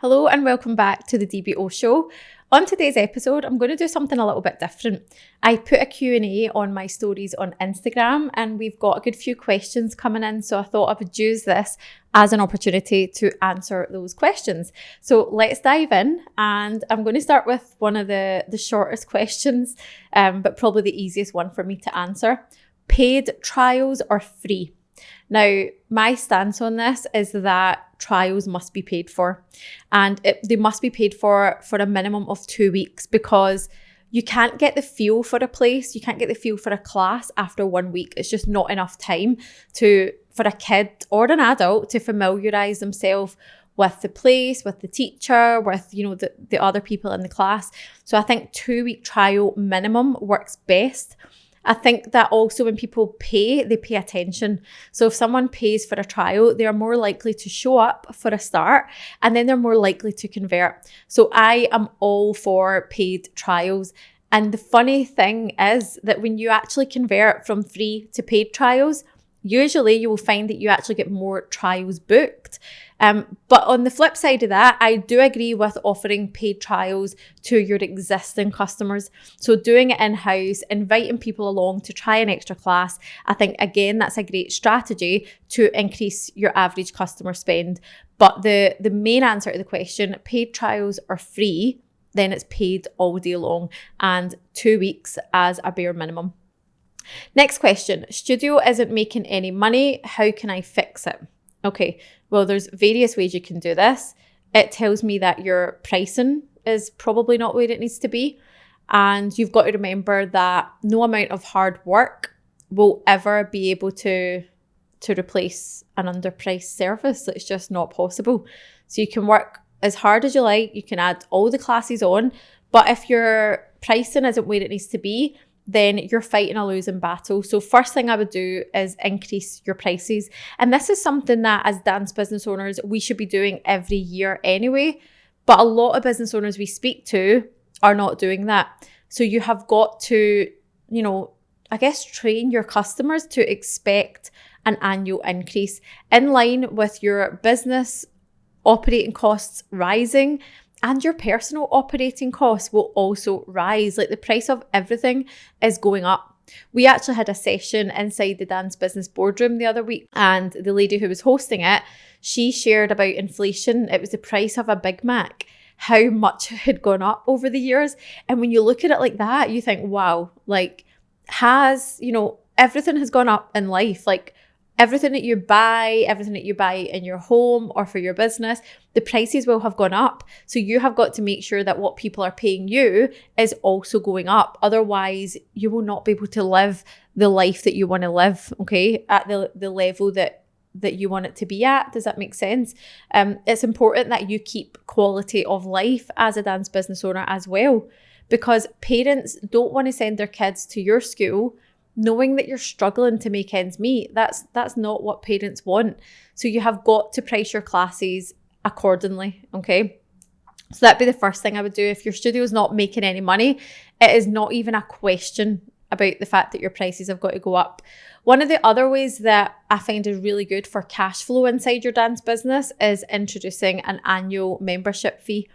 Hello and welcome back to the DBO Show. On today's episode, I'm going to do something a little bit different. I put a Q&A on my stories on Instagram and we've got a good few questions coming in, so I thought I would use this as an opportunity to answer those questions. So let's dive in, and I'm going to start with one of the shortest questions, but probably the easiest one for me to answer. Paid trials or free? Now, my stance on this is that trials must be paid for, and they must be paid for a minimum of 2 weeks, because you can't get the feel for a place, you can't get the feel for a class after 1 week. It's just not enough time for a kid or an adult to familiarise themselves with the place, with the teacher, with the other people in the class. So I think 2 week trial minimum works best. I think that also when people pay, they pay attention. So if someone pays for a trial, they are more likely to show up for a start, and then they're more likely to convert. So I am all for paid trials. And the funny thing is that when you actually convert from free to paid trials, usually you will find that you actually get more trials booked. But on the flip side of that, I do agree with offering paid trials to your existing customers. So doing it in-house, inviting people along to try an extra class, I think, again, that's a great strategy to increase your average customer spend. But the main answer to the question, paid trials are free, then it's paid all day long, and 2 weeks as a bare minimum. Next question, studio isn't making any money. How can I fix it? Okay, well, there's various ways you can do this. It tells me that your pricing is probably not where it needs to be. And you've got to remember that no amount of hard work will ever be able to replace an underpriced service. It's just not possible. So you can work as hard as you like. You can add all the classes on. But if your pricing isn't where it needs to be, then you're fighting a losing battle. So first thing I would do is increase your prices. And this is something that as dance business owners, we should be doing every year anyway. But a lot of business owners we speak to are not doing that. So you have got to, train your customers to expect an annual increase in line with your business operating costs rising. And your personal operating costs will also rise. Like, the price of everything is going up. We actually had a session inside the Dance Business Boardroom the other week, and the lady who was hosting it, she shared about inflation. It was the price of a Big Mac, how much it had gone up over the years. And when you look at it like that, you think, wow, everything has gone up in life. Like, everything that you buy in your home or for your business, the prices will have gone up. So you have got to make sure that what people are paying you is also going up. Otherwise, you will not be able to live the life that you want to live, okay, at the level that you want it to be at. Does that make sense? It's important that you keep quality of life as a dance business owner as well, because parents don't want to send their kids to your school knowing that you're struggling to make ends meet. That's not what parents want. So you have got to price your classes accordingly, okay? So that'd be the first thing I would do. If your studio is not making any money, it is not even a question about the fact that your prices have got to go up. One of the other ways that I find is really good for cash flow inside your dance business is introducing an annual membership fee.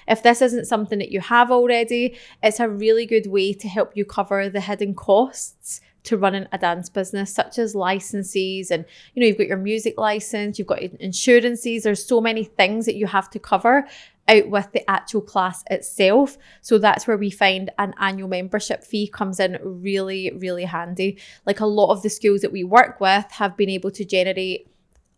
If this isn't something that you have already, it's a really good way to help you cover the hidden costs to running a dance business, such as licenses, and you've got your music license, you've got insurances. There's so many things that you have to cover out with the actual class itself. So that's where we find an annual membership fee comes in really, really handy. Like, a lot of the schools that we work with have been able to generate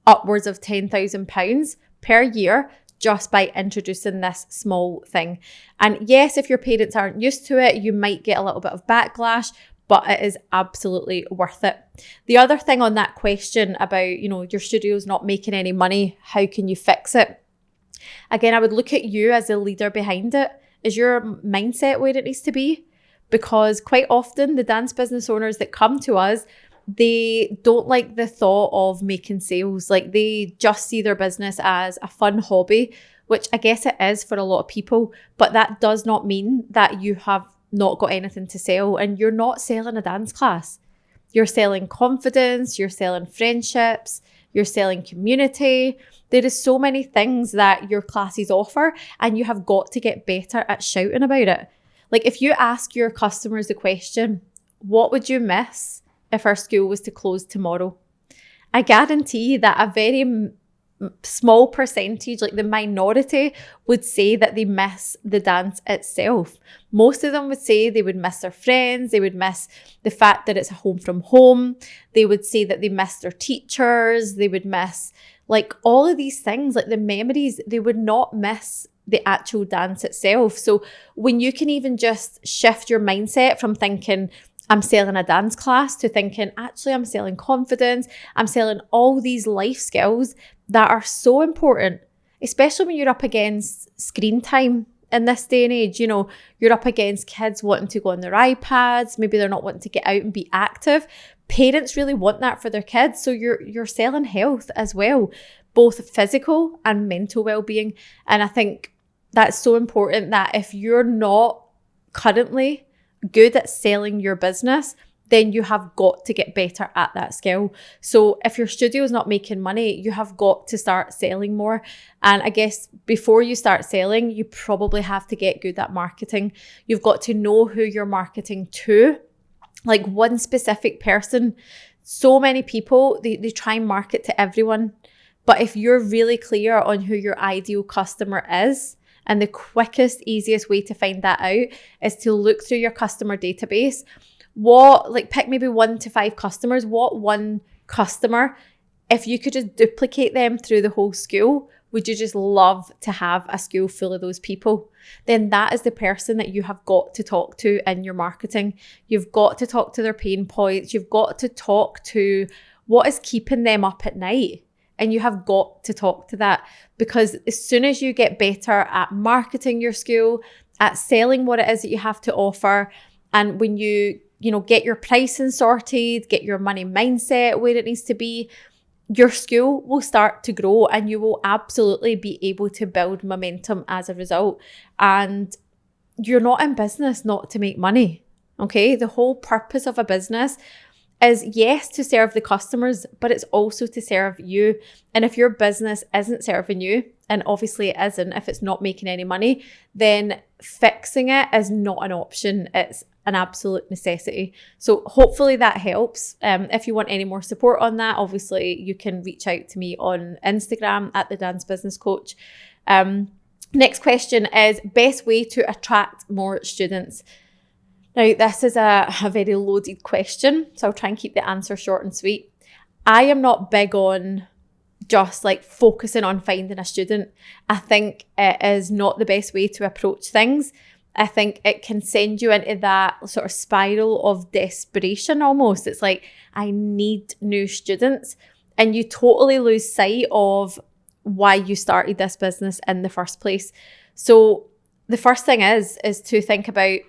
upwards of £10,000 per year just by introducing this small thing. And yes, if your parents aren't used to it, you might get a little bit of backlash, but it is absolutely worth it. The other thing on that question about, your studio's not making any money, how can you fix it? Again, I would look at you as the leader behind it. Is your mindset where it needs to be? Because quite often the dance business owners that come to us, they don't like the thought of making sales. Like, they just see their business as a fun hobby, which I guess it is for a lot of people, but that does not mean that you have not got anything to sell, and you're not selling a dance class. You're selling confidence, you're selling friendships, you're selling community. There is so many things that your classes offer, and you have got to get better at shouting about it. Like if you ask your customers the question, what would you miss if our school was to close tomorrow? I guarantee that a very small percentage, like the minority, would say that they miss the dance itself. Most of them would say they would miss their friends, they would miss the fact that it's a home from home, they would say that they miss their teachers, they would miss like all of these things, like the memories. They would not miss the actual dance itself. So when you can even just shift your mindset from thinking I'm selling a dance class to thinking, actually, I'm selling confidence. I'm selling all these life skills that are so important, especially when you're up against screen time in this day and age. You know, you're up against kids wanting to go on their iPads. Maybe they're not wanting to get out and be active. Parents really want that for their kids. So you're selling health as well, both physical and mental well-being. And I think that's so important that if you're not currently good at selling your business, then you have got to get better at that skill. So if your studio is not making money, you have got to start selling more. And I guess before you start selling, you probably have to get good at marketing. You've got to know who you're marketing to, like one specific person. So many people, they try and market to everyone. But if you're really clear on who your ideal customer is, and the quickest, easiest way to find that out is to look through your customer database. Pick maybe 1 to 5 customers. What one customer, if you could just duplicate them through the whole school, would you just love to have a school full of those people? Then that is the person that you have got to talk to in your marketing. You've got to talk to their pain points. You've got to talk to what is keeping them up at night. And you have got to talk to that, because as soon as you get better at marketing your school, at selling what it is that you have to offer, and when you get your pricing sorted, get your money mindset where it needs to be, your school will start to grow and you will absolutely be able to build momentum as a result. And you're not in business not to make money, okay? The whole purpose of a business is, yes, to serve the customers, but it's also to serve you. And if your business isn't serving you, and obviously it isn't, if it's not making any money, then fixing it is not an option. It's an absolute necessity. So hopefully that helps. If you want any more support on that, obviously you can reach out to me on Instagram at the Dance Business Coach. Next question is, best way to attract more students? Now, this is a very loaded question, so I'll try and keep the answer short and sweet. I am not big on just like focusing on finding a student. I think it is not the best way to approach things. I think it can send you into that sort of spiral of desperation almost. It's like, I need new students. And you totally lose sight of why you started this business in the first place. So the first thing is to think about,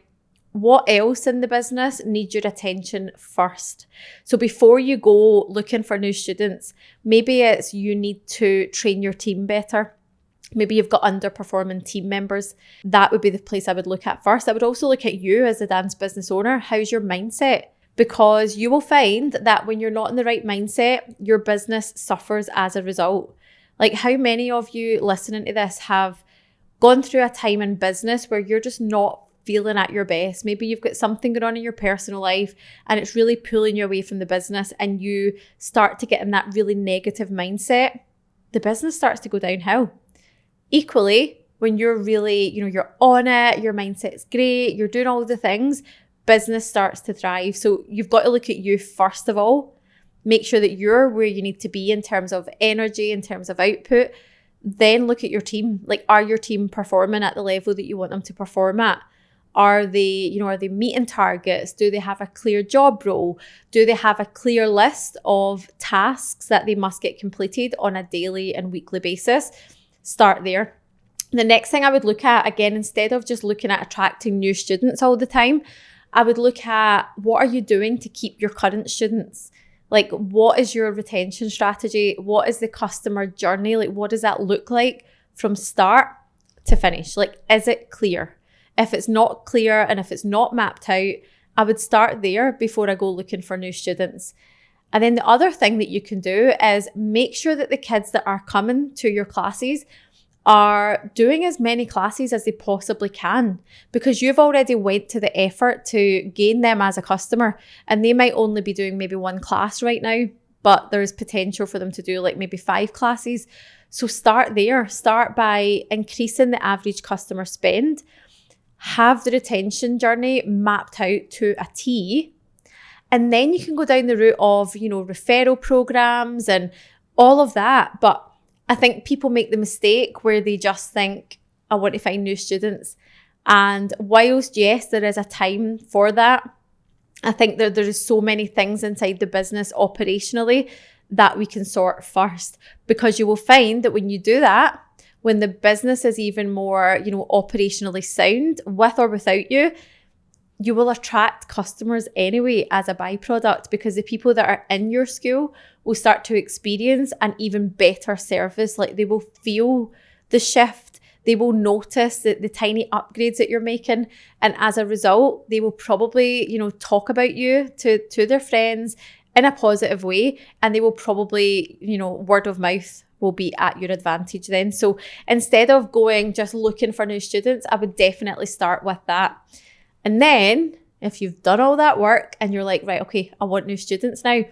what else in the business needs your attention first? So before you go looking for new students, maybe it's you need to train your team better. Maybe you've got underperforming team members. That would be the place I would look at first. I would also look at you as a dance business owner. How's your mindset? Because you will find that when you're not in the right mindset, your business suffers as a result. Like, how many of you listening to this have gone through a time in business where you're just not feeling at your best? Maybe you've got something going on in your personal life and it's really pulling you away from the business, and you start to get in that really negative mindset. The business starts to go downhill. Equally, when you're really, you're on it, your mindset's great, you're doing all the things, business starts to thrive. So you've got to look at you first of all, make sure that you're where you need to be in terms of energy, in terms of output. Then look at your team. Like, are your team performing at the level that you want them to perform at? Are they meeting targets? Do they have a clear job role? Do they have a clear list of tasks that they must get completed on a daily and weekly basis? Start there. The next thing I would look at, again, instead of just looking at attracting new students all the time, I would look at, what are you doing to keep your current students? Like, what is your retention strategy? What is the customer journey? Like, what does that look like from start to finish? Like, is it clear? If it's not clear and if it's not mapped out, I would start there before I go looking for new students. And then the other thing that you can do is make sure that the kids that are coming to your classes are doing as many classes as they possibly can, because you've already went to the effort to gain them as a customer, and they might only be doing maybe one class right now, but there's potential for them to do like maybe 5 classes. So start there. Start by increasing the average customer spend. Have the retention journey mapped out to a T. And then you can go down the route of, referral programs and all of that. But I think people make the mistake where they just think, I want to find new students. And whilst, yes, there is a time for that, I think that there is so many things inside the business operationally that we can sort first, because you will find that when you do that, when the business is even more, operationally sound, with or without you, you will attract customers anyway as a byproduct, because the people that are in your school will start to experience an even better service. Like, they will feel the shift. They will notice the tiny upgrades that you're making. And as a result, they will probably, talk about you to their friends in a positive way. And they will probably, word of mouth will be at your advantage then. So instead of going just looking for new students, I would definitely start with that. And then if you've done all that work and you're like, right, okay, I want new students now,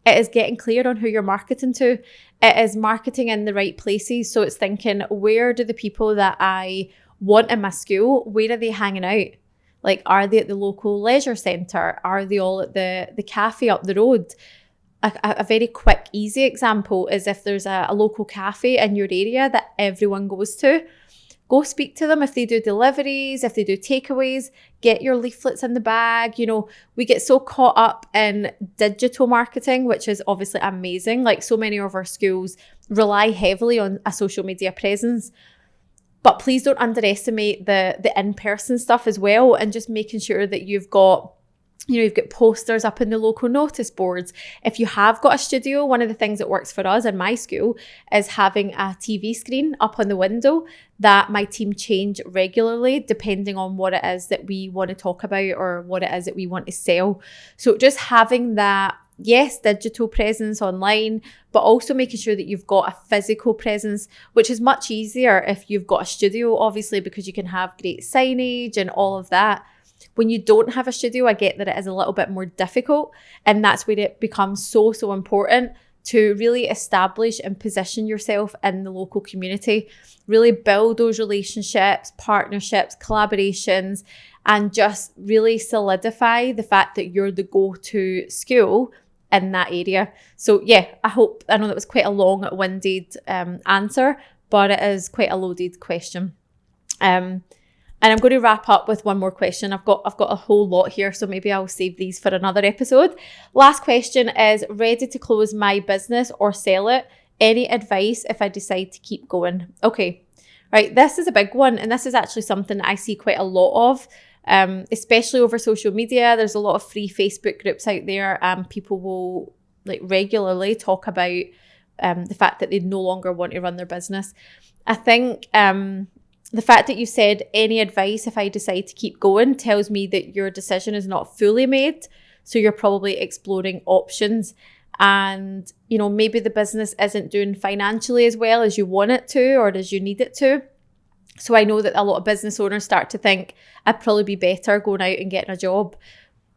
it is getting clear on who you're marketing to. It is marketing in the right places. So it's thinking, where do the people that I want in my school, where are they hanging out? Like, are they at the local leisure centre? Are they all at the cafe up the road? A very quick, easy example is if there's a local cafe in your area that everyone goes to, go speak to them. If they do deliveries, if they do takeaways, get your leaflets in the bag. We get so caught up in digital marketing, which is obviously amazing. Like, so many of our schools rely heavily on a social media presence. But please don't underestimate the in-person stuff as well, and just making sure that you've got posters up in the local notice boards. If you have got a studio, one of the things that works for us in my school is having a TV screen up on the window that my team change regularly depending on what it is that we want to talk about or what it is that we want to sell. So just having that, yes, digital presence online, but also making sure that you've got a physical presence, which is much easier if you've got a studio, obviously, because you can have great signage and all of that. When you don't have a studio, I get that it is a little bit more difficult, and that's where it becomes so important to really establish and position yourself in the local community, really build those relationships, partnerships, collaborations, and just really solidify the fact that you're the go-to school in that area. So yeah, I know that was quite a long-winded answer, but it is quite a loaded question. And I'm going to wrap up with one more question. I've got a whole lot here, so maybe I'll save these for another episode. Last question is, ready to close my business or sell it? Any advice if I decide to keep going? Okay, right, this is a big one, and this is actually something that I see quite a lot of, especially over social media. There's a lot of free Facebook groups out there, and people will regularly talk about the fact that they no longer want to run their business. I think the fact that you said any advice if I decide to keep going tells me that your decision is not fully made. So you're probably exploring options, and maybe the business isn't doing financially as well as you want it to or as you need it to. So I know that a lot of business owners start to think, I'd probably be better going out and getting a job,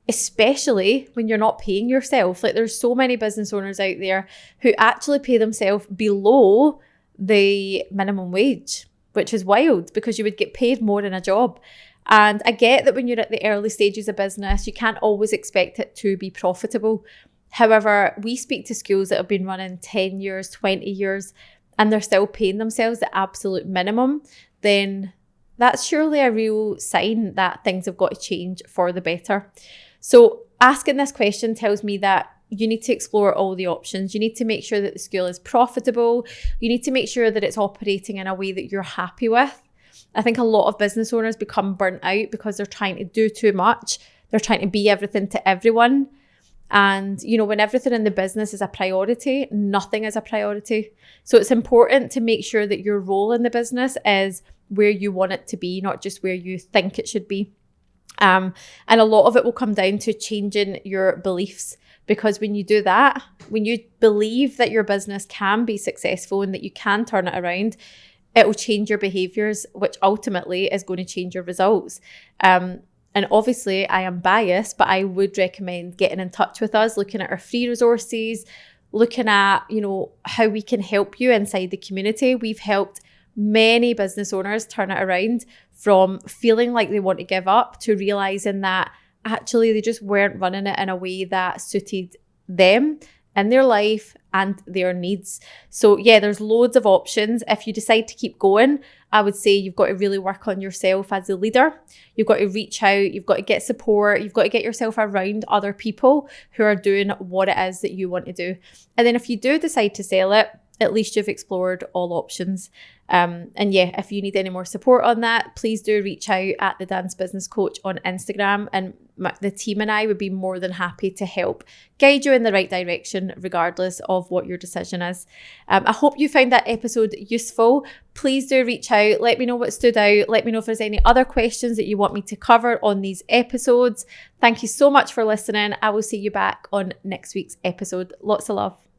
especially when you're not paying yourself. Like, there's so many business owners out there who actually pay themselves below the minimum wage, which is wild because you would get paid more in a job. And I get that when you're at the early stages of business, you can't always expect it to be profitable. However, we speak to schools that have been running 10 years, 20 years, and they're still paying themselves the absolute minimum. Then that's surely a real sign that things have got to change for the better. So asking this question tells me that you need to explore all the options. You need to make sure that the school is profitable. You need to make sure that it's operating in a way that you're happy with. I think a lot of business owners become burnt out because they're trying to do too much. They're trying to be everything to everyone. And, when everything in the business is a priority, nothing is a priority. So it's important to make sure that your role in the business is where you want it to be, not just where you think it should be. And a lot of it will come down to changing your beliefs. Because when you do that, when you believe that your business can be successful and that you can turn it around, it will change your behaviors, which ultimately is going to change your results. And obviously I am biased, but I would recommend getting in touch with us, looking at our free resources, looking at, how we can help you inside the community. We've helped many business owners turn it around from feeling like they want to give up to realizing that actually they just weren't running it in a way that suited them in their life and their needs. So yeah, there's loads of options. If you decide to keep going, I would say you've got to really work on yourself as a leader. You've got to reach out, you've got to get support, you've got to get yourself around other people who are doing what it is that you want to do. And then if you do decide to sell it, at least you've explored all options. And yeah, if you need any more support on that, please do reach out at the Dance Business Coach on Instagram, and the team and I would be more than happy to help guide you in the right direction, regardless of what your decision is. I hope you found that episode useful. Please do reach out. Let me know what stood out. Let me know if there's any other questions that you want me to cover on these episodes. Thank you so much for listening. I will see you back on next week's episode. Lots of love.